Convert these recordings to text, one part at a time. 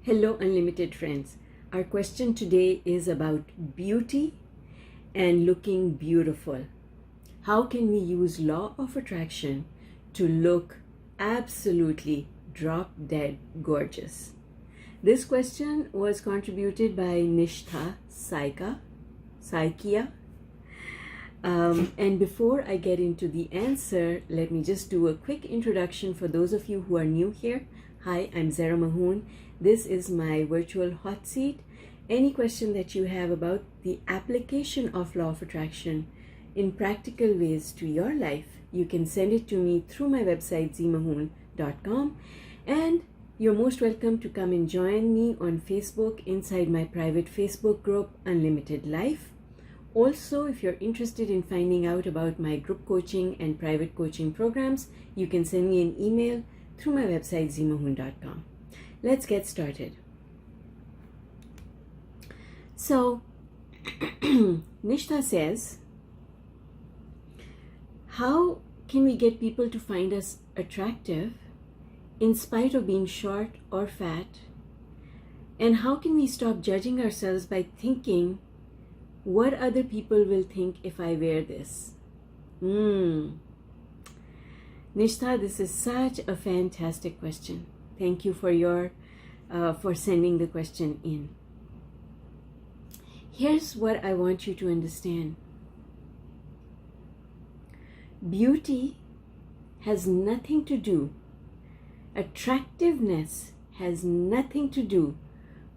Hello, Unlimited friends. Our question today is about beauty and looking beautiful. How can we use law of attraction to look absolutely drop dead gorgeous? This question was contributed by Nishtha Saikia. And before I get into the answer, let me just do a quick introduction for those of you who are new here. Hi, I'm Zara Mahoon. This is my virtual hot seat. Any question that you have about the application of law of attraction in practical ways to your life, you can send it to me through my website zmahoon.com, and you're most welcome to come and join me on Facebook inside my private Facebook group Unlimited Life. Also, if you're interested in finding out about my group coaching and private coaching programs, you can send me an email through my website zmahoon.com. Let's get started. So, Nishtha says, how can we get people to find us attractive in spite of being short or fat? And how can we stop judging ourselves by thinking, what other people will think if I wear this? Nishtha, this is such a fantastic question. Thank you for sending the question in. Here's what I want you to understand. Beauty has nothing to do, attractiveness has nothing to do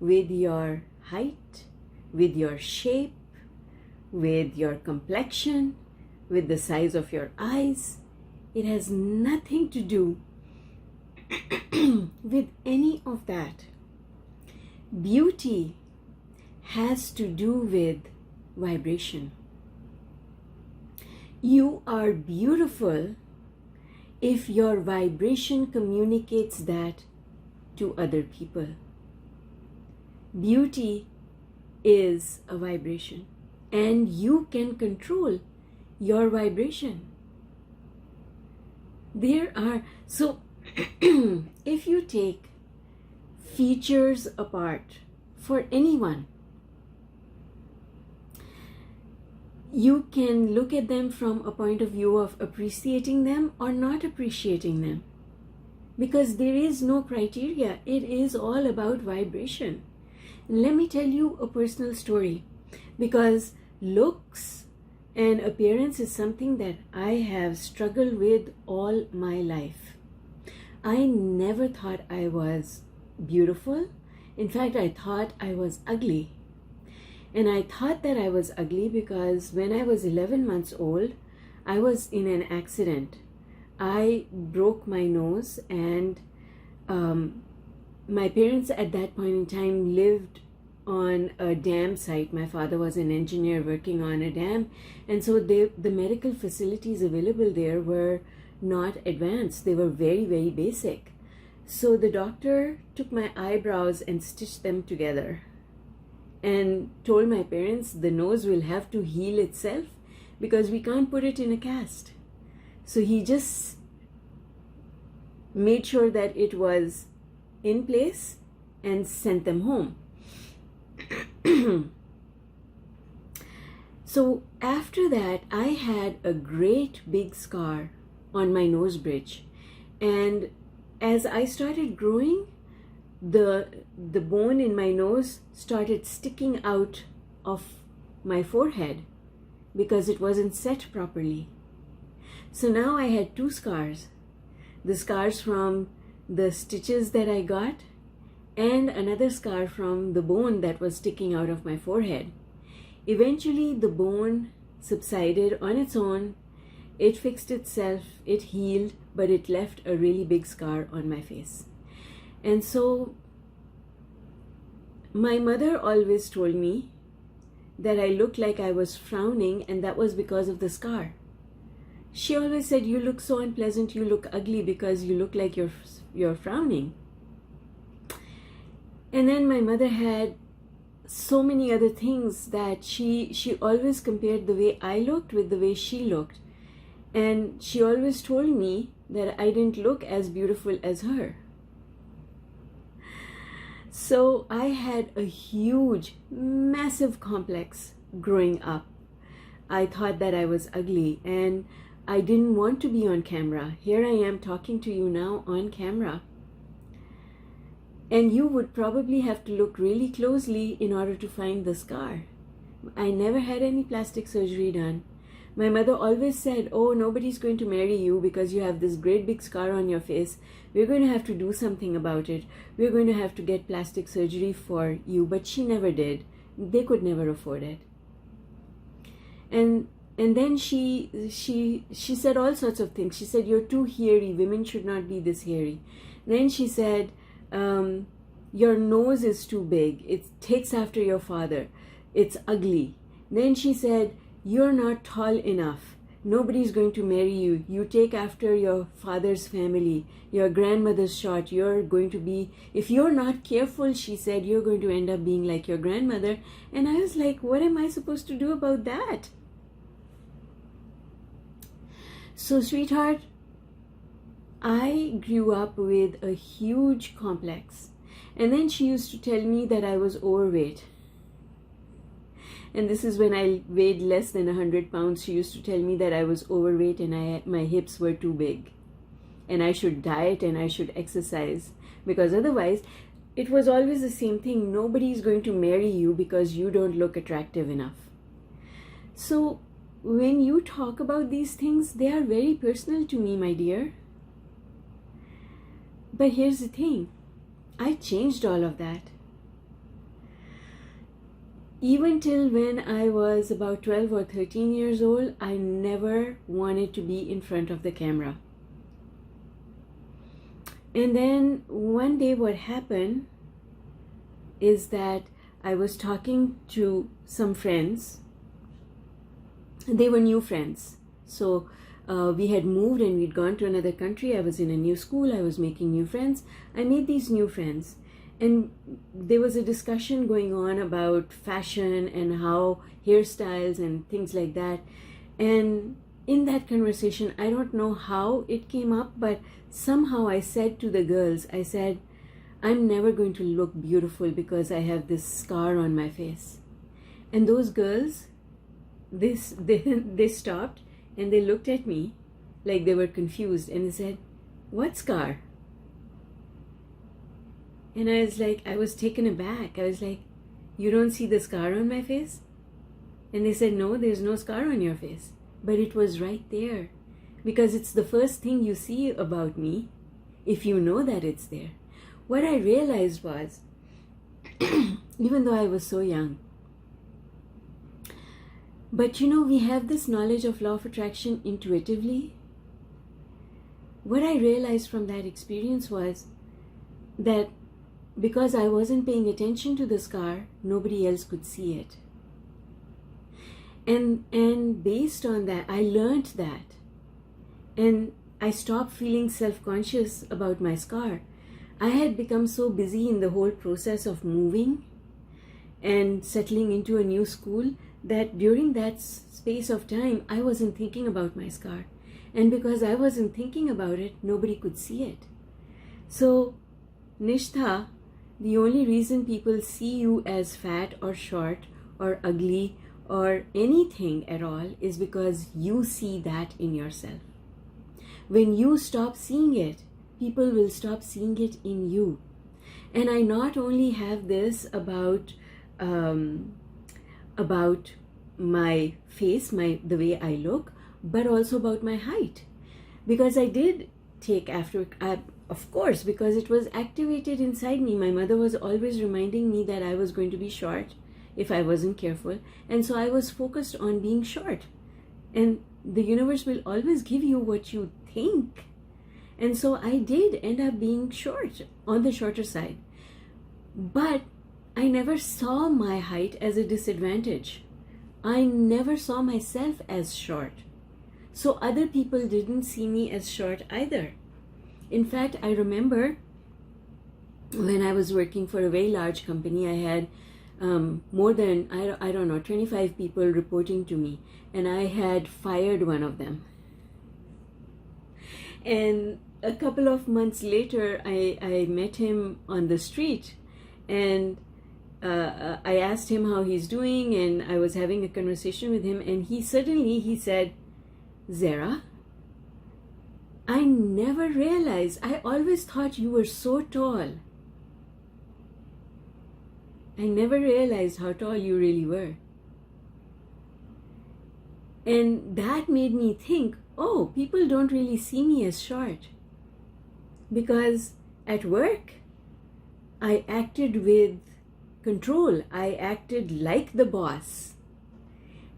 with your height, with your shape, with your complexion, with the size of your eyes. It has nothing to do with any of that. Beauty has to do with vibration. You are beautiful if your vibration communicates that to other people. Beauty is a vibration, and you can control your vibration. If you take features apart for anyone, you can look at them from a point of view of appreciating them or not appreciating them, because there is no criteria. It is all about vibration. Let me tell you a personal story, because looks and appearance is something that I have struggled with all my life. I never thought I was beautiful. In fact, I thought I was ugly. And I thought that I was ugly because when I was 11 months old, I was in an accident. I broke my nose, and my parents at that point in time lived on a dam site. My father was an engineer working on a dam, and so the medical facilities available there were not advanced. They were very, very basic. So the doctor took my eyebrows and stitched them together and told my parents the nose will have to heal itself because we can't put it in a cast. So he just made sure that it was in place and sent them home. So after that, I had a great big scar on my nose bridge, and as I started growing, the bone in my nose started sticking out of my forehead because it wasn't set properly. So now I had two scars, the scars from the stitches that I got and another scar from the bone that was sticking out of my forehead. Eventually the bone subsided on its own. It fixed itself, it healed, but it left a really big scar on my face. And so my mother always told me that I looked like I was frowning, and that was because of the scar. She always said, you look so unpleasant, you look ugly because you look like you're frowning. And then my mother had so many other things that she always compared the way I looked with the way she looked. And she always told me that I didn't look as beautiful as her. So I had a huge, massive complex growing up. I thought that I was ugly and I didn't want to be on camera. Here I am talking to you now on camera. And you would probably have to look really closely in order to find the scar. I never had any plastic surgery done. My mother always said, oh, nobody's going to marry you because you have this great big scar on your face. We're going to have to do something about it. We're going to have to get plastic surgery for you. But she never did. They could never afford it. And then she said all sorts of things. She said, you're too hairy. Women should not be this hairy. Then she said, your nose is too big. It takes after your father. It's ugly. Then she said, you're not tall enough. Nobody's going to marry you. You take after your father's family. Your grandmother's short. You're going to be, if you're not careful, she said, you're going to end up being like your grandmother. And I was like, what am I supposed to do about that? So, sweetheart, I grew up with a huge complex. And then she used to tell me that I was overweight. And this is when I weighed less than 100 pounds. She used to tell me that I was overweight and my hips were too big. And I should diet and I should exercise. Because otherwise, it was always the same thing. Nobody is going to marry you because you don't look attractive enough. So, when you talk about these things, they are very personal to me, my dear. But here's the thing. I changed all of that. Even till when I was about 12 or 13 years old, I never wanted to be in front of the camera. And then one day what happened is that I was talking to some friends. They were new friends. So we had moved and we'd gone to another country. I was in a new school. I was making new friends. I made these new friends. And there was a discussion going on about fashion and how hairstyles and things like that. And in that conversation, I don't know how it came up, but somehow I said to the girls, I said, I'm never going to look beautiful because I have this scar on my face. And those girls, they stopped and they looked at me like they were confused and they said, what scar? And I was like, I was taken aback. I was like, you don't see the scar on my face? And they said, no, there's no scar on your face. But it was right there. Because it's the first thing you see about me, if you know that it's there. What I realized was, even though I was so young, but we have this knowledge of law of attraction intuitively. What I realized from that experience was that because I wasn't paying attention to the scar, nobody else could see it. And based on that, I learned that. And I stopped feeling self-conscious about my scar. I had become so busy in the whole process of moving and settling into a new school that during that space of time, I wasn't thinking about my scar. And because I wasn't thinking about it, nobody could see it. So, Nishtha, the only reason people see you as fat or short or ugly or anything at all is because you see that in yourself. When you stop seeing it, people will stop seeing it in you. And I not only have this about my face, the way I look, but also about my height. Because I did take after, of course, because it was activated inside me. My mother was always reminding me that I was going to be short if I wasn't careful. And so I was focused on being short. And the universe will always give you what you think. And so I did end up being short, on the shorter side. But I never saw my height as a disadvantage. I never saw myself as short. So other people didn't see me as short either. In fact, I remember when I was working for a very large company, I had more than, I don't know, 25 people reporting to me. And I had fired one of them. And a couple of months later, I met him on the street. And I asked him how he's doing, and I was having a conversation with him, and he said, Zara, I never realized, I always thought you were so tall. I never realized how tall you really were. And that made me think, oh, people don't really see me as short. Because at work, I acted with control. I acted like the boss.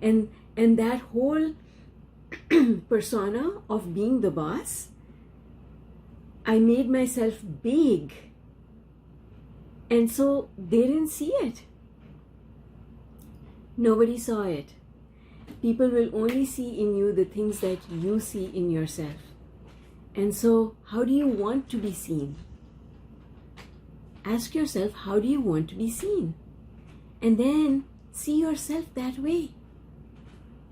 And that whole persona of being the boss, I made myself big. And so they didn't see it. Nobody saw it. People will only see in you the things that you see in yourself. And so, how do you want to be seen? Ask yourself, how do you want to be seen? And then see yourself that way.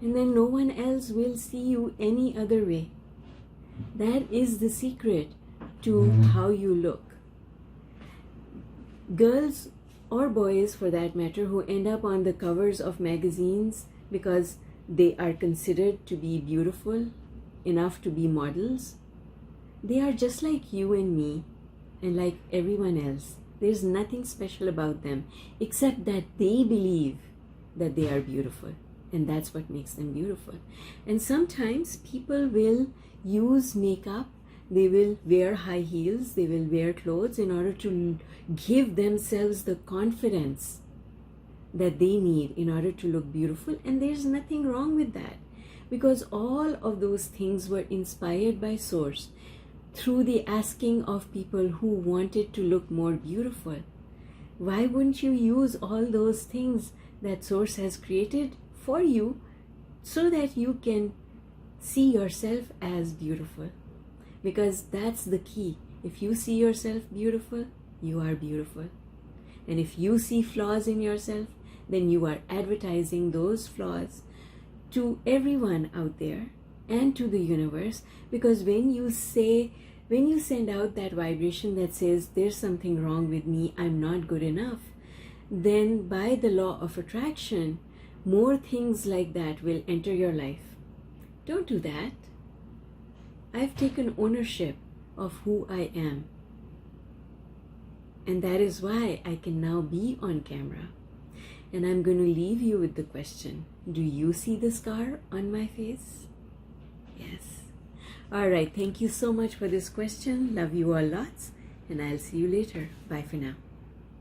And then no one else will see you any other way. That is the secret to how you look. Girls or boys, for that matter, who end up on the covers of magazines because they are considered to be beautiful enough to be models, they are just like you and me and like everyone else. There's nothing special about them except that they believe that they are beautiful, and that's what makes them beautiful. And sometimes people will use makeup, they will wear high heels, they will wear clothes in order to give themselves the confidence that they need in order to look beautiful. And there's nothing wrong with that, because all of those things were inspired by Source through the asking of people who wanted to look more beautiful. Why wouldn't you use all those things that Source has created for you so that you can see yourself as beautiful? Because that's the key. If you see yourself beautiful, you are beautiful. And if you see flaws in yourself, then you are advertising those flaws to everyone out there and to the universe. Because when you send out that vibration that says there's something wrong with me, I'm not good enough, then by the law of attraction, more things like that will enter your life. Don't do that. I've taken ownership of who I am. And that is why I can now be on camera. And I'm going to leave you with the question, do you see the scar on my face? Yes. All right. Thank you so much for this question. Love you all lots. And I'll see you later. Bye for now.